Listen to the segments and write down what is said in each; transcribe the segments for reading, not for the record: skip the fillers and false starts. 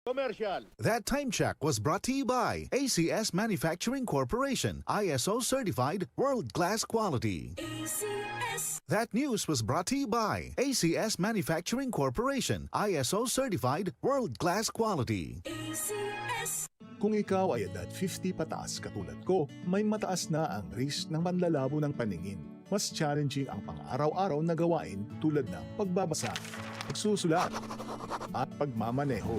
Commercial. That time check was brought to you by ACS Manufacturing Corporation, ISO certified world-class quality. ACS. That news was brought to you by ACS Manufacturing Corporation, ISO certified world-class quality. ACS. Kung ikaw ay edad 50 pataas katulad ko, may mataas na ang risk ng panlalabo ng paningin. Mas challenging ang pang-araw-araw na gawain tulad ng pagbabasa, pagsusulat, at pagmamaneho.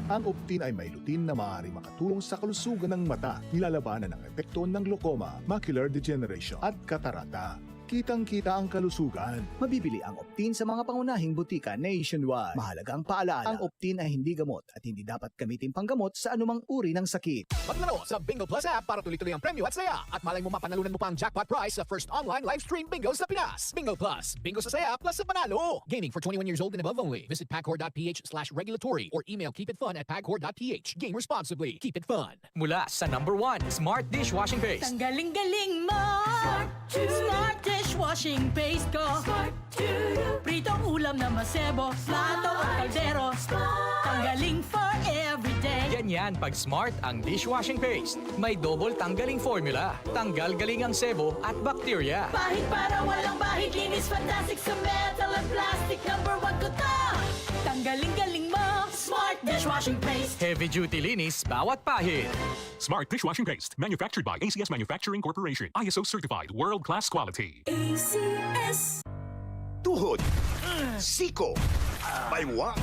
Ang Optin ay may lutin na maaari makatulong sa kalusugan ng mata, nilalabanan ang epekto ng glaucoma, macular degeneration at katarata. Kitang-kita ang kalusugan. Mabibili ang Optin sa mga pangunahing butika nationwide. Mahalagang paalala, ang Optin ay hindi gamot at hindi dapat gamitin panggamot sa anumang uri ng sakit. Maglaro sa Bingo Plus app para tuloy-tuloy ang premyo at saya. At malay mo mapanalunan mo pa ang jackpot prize sa first online live stream bingo sa Pinas. Bingo Plus, bingo sa saya plus sa panalo. Gaming for 21 years old and above only. Visit pagcor.ph/regulatory or email keepitfun@pagcor.ph. Game responsibly. Keep it fun. Mula sa #1 Smart Dishwashing Paste. Ang galing-galing mo. Smart dishwashing paste ko. Smart Pritong ulam na masebo. Plato o kaldero. Tanggaling for everyday. Ganyan pag Smart ang dishwashing paste. May double tanggaling formula. Tanggal galing ang sebo at bakterya. Bahid para walang bahid. Linis fantastic sa metal and plastic. #1 ko to. Tanggaling-galing mo. Smart dishwashing paste. Heavy duty linis bawat pahid. Smart dishwashing paste, manufactured by ACS Manufacturing Corporation, ISO certified, world-class quality. ACS. Tuhod, siko, baywang,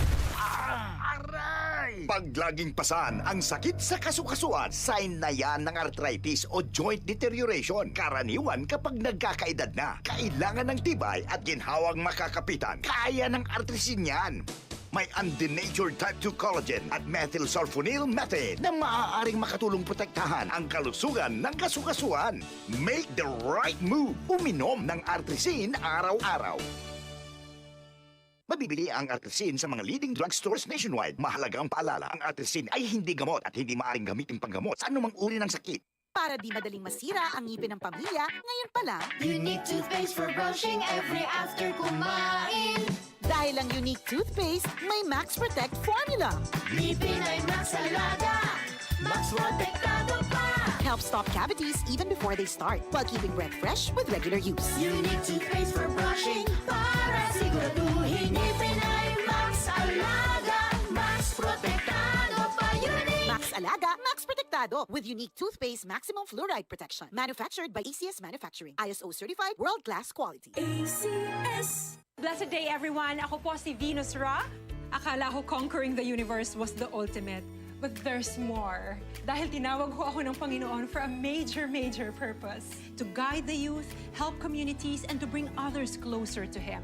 pag laging pasan ang sakit sa kasukasuan, sign na yan ng arthritis o joint deterioration. Karaniwan kapag nagkakaedad na, kailangan ng tibay at ginhawang makakapitan. Kaya ng artrisin yan. May undenatured type 2 collagen at methylsulfonyl methane na maaaring makatulong protektahan ang kalusugan ng kasukasuan. Make the right move. Uminom ng artrisin araw-araw. Mabibili ang artrisin sa mga leading drugstores nationwide. Mahalagang paalala, ang artrisin ay hindi gamot at hindi maaaring gamitin panggamot sa anumang uri ng sakit. Para di madaling masira ang ngipin ng pamilya, ngayon pa lang, Unique toothpaste for brushing every after kumain. dahil ang unique toothpaste, may Max Protect formula. Ngipin ay Max Alaga. Max protektado pa. Helps stop cavities even before they start, while keeping breath fresh with regular use. Unique toothpaste for brushing para siguraduhin ngipin ay Max Alaga. Max protektado pa. Unique. Max Alaga, Max Protectado with unique toothpaste maximum fluoride protection. Manufactured by ACS Manufacturing. ISO certified world-class quality. ACS. Blessed day, everyone. Ako po si Venus Ra. Akala ko conquering the universe was the ultimate. But there's more. Dahil tinawag ho ako ng Panginoon for a major, major purpose. To guide the youth, help communities, and to bring others closer to Him.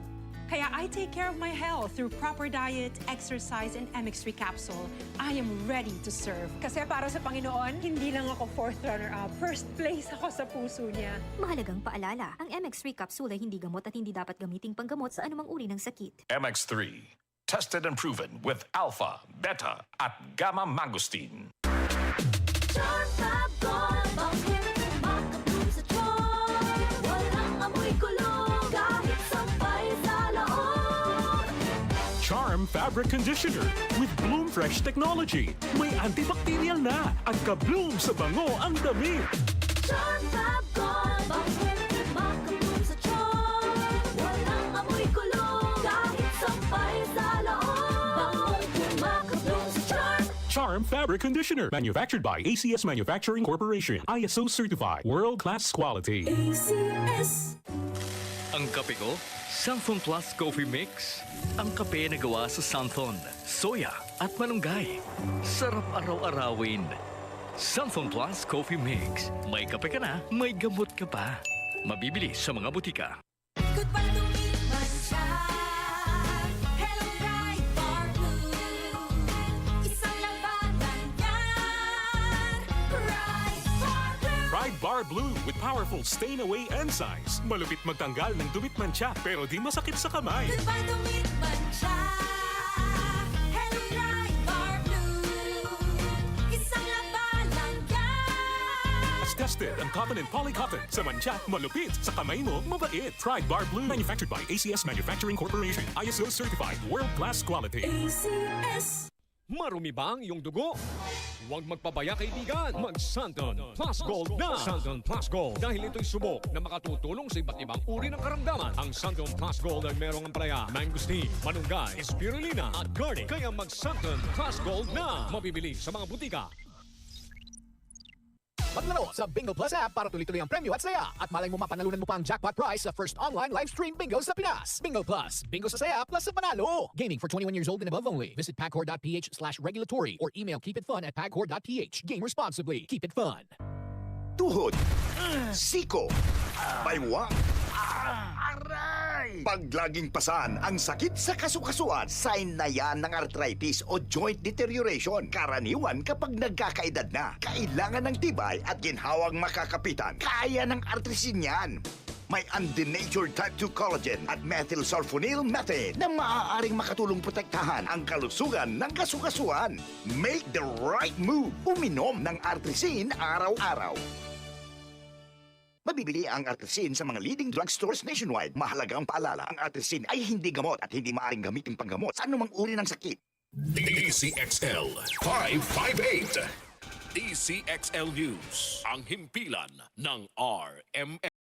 Kaya I take care of my health through proper diet, exercise, and MX3 capsule. I am ready to serve. Kasi para sa Panginoon, hindi lang ako 4th runner-up. First place ako sa puso niya. Mahalagang paalala, ang MX3 capsule ay hindi gamot at hindi dapat gamiting panggamot sa anumang uri ng sakit. MX3, tested and proven with alpha, beta, at gamma mangosteen. Charm Fabric Conditioner with Bloom Fresh technology. May antibacterial na at ka-bloom sa bango ang damit. Charm Fab Gold. Makabloom sa charm. Walang amoy kulong. Kahit sampay sa loob. Makabloom sa charm. Charm Fabric Conditioner, manufactured by ACS Manufacturing Corporation, ISO certified, world-class quality. ACS. Ang kape ko, Santhon Plus Coffee Mix. Ang kape na gawa sa Santhon, soya at malunggay. Sarap araw-arawin. Santhon Plus Coffee Mix. May kape ka na, may gamot ka pa. Mabibili sa mga butika. Goodbye to me, Masya. Hello, Bright Bar Blue. Isang labanan yan. Bright Bar Blue. Pride Bar Blue with powerful stain-away enzymes. Malupit magtanggal ng dumit mancha pero di masakit sa kamay. Goodbye to me, Masya. Hello, Bright Bar Blue. Isang labanan yan. As tested ang cotton and polycotton. Sa mancha, malupit. Sa kamay mo, mabait. Pride Bar Blue, manufactured by ACS Manufacturing Corporation. ISO certified, world-class quality. ACS. Marumi ba ang iyong dugo? Huwag magpabaya kaibigan. Mag-Santon Plus Gold na. Santon Plus Gold. Dahil ito'y subok na makatutulong sa iba't ibang uri ng karamdaman. Ang Santon Plus Gold ay merong ampalaya, mangosteen, manunggay, spirulina at garlic. Kaya mag-Santon Plus Gold na. Mabibili sa mga butika. Maglaro sa Bingo Plus app para tuloy-tuloy ang premyo at saya. At malay mo mapanalunan mo pa ang jackpot prize sa first online live stream bingo sa Pinas. Bingo Plus, bingo sa saya plus sa panalo. Gaming for 21 years old and above only. Visit pagcor.ph/regulatory or email keepitfun@pagcor.ph. Game responsibly. Keep it fun. Tuhod, siko, baywang, aray! Pag laging pasan ang sakit sa kasukasuan, sign na yan ng arthritis o joint deterioration. Karaniwan kapag nagkakaedad na, kailangan ng tibay at ginhawang makakapitan. Kaya ng artrisin yan. May undenatured type 2 collagen at methylsulfonyl methane na maaaring makatulong protektahan ang kalusugan ng kasukasuan. Make the right move. Uminom ng artrisin araw-araw. Mabibili ang artrisin sa mga leading drugstores nationwide. Mahalaga ang paalala, ang artrisin ay hindi gamot at hindi maaaring gamitin panggamot sa anumang uri ng sakit. DCXL 558. DCXL News, ang himpilan ng RMN.